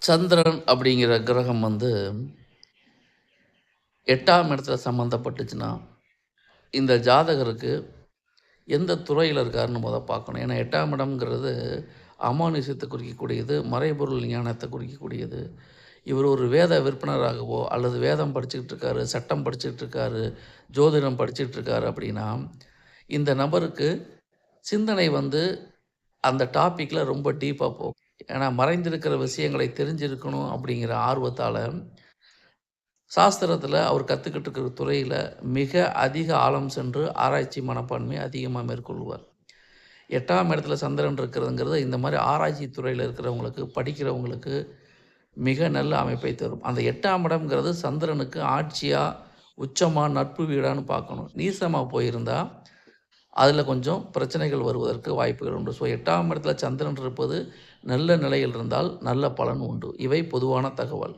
சந்திரன் அப்படிங்கிற கிரகம் வந்து 8ஆம் இடத்துல சம்மந்தப்பட்டுச்சுன்னா, இந்த ஜாதகருக்கு எந்த துறையில இருக்காருன்னு பார்க்கணும். ஏன்னா 8ஆம் இடம்ங்கிறது அமானுஷ்யத்த குறிக்கக்கூடியது, மறைபொருள் ஞானத்த குறிக்கக்கூடியது. இவர் ஒரு வேத விற்பனராகவோ, அல்லது வேதம் படிச்சுக்கிட்டு இருக்காரு, சட்டம் படிச்சுக்கிட்டு இருக்காரு, ஜோதிடம் படிச்சுட்டு இருக்காரு அப்படின்னா, இந்த நபருக்கு சிந்தனை வந்து அந்த டாபிக்ல ரொம்ப டீப்பா போகும். ஏன்னா மறைந்திருக்கிற விஷயங்களை தெரிஞ்சிருக்கணும் அப்படிங்கிற ஆர்வத்தால சாஸ்திரத்தில அவர் கத்துக்கிட்டு இருக்கிற துறையில மிக அதிக ஆழம் சென்று ஆராய்ச்சி மனப்பான்மை அதிகமா மேற்கொள்வார். 8ஆம் இடத்துல சந்திரன் இருக்கிறதுங்கிறது இந்த மாரி ஆராய்ச்சி துறையில இருக்கிறவங்களுக்கு, படிக்கிறவங்களுக்கு மிக நல்ல அமைப்பை தரும். அந்த 8ஆம் இடம்ங்கிறது சந்திரனுக்கு ஆட்சியா, உச்சமா, நட்பு வீடான்னு பார்க்கணும். நீசமா போயிருந்தா, அதில கொஞ்சம் பிரச்சனைகள் வருவதற்கு வாய்ப்புகள் உண்டு. ஸோ 8ஆம் இடத்துல சந்திரன் இருப்பது நல்ல நிலையில் இருந்தால் நல்ல பலன் உண்டு. இவை பொதுவான தகவல்.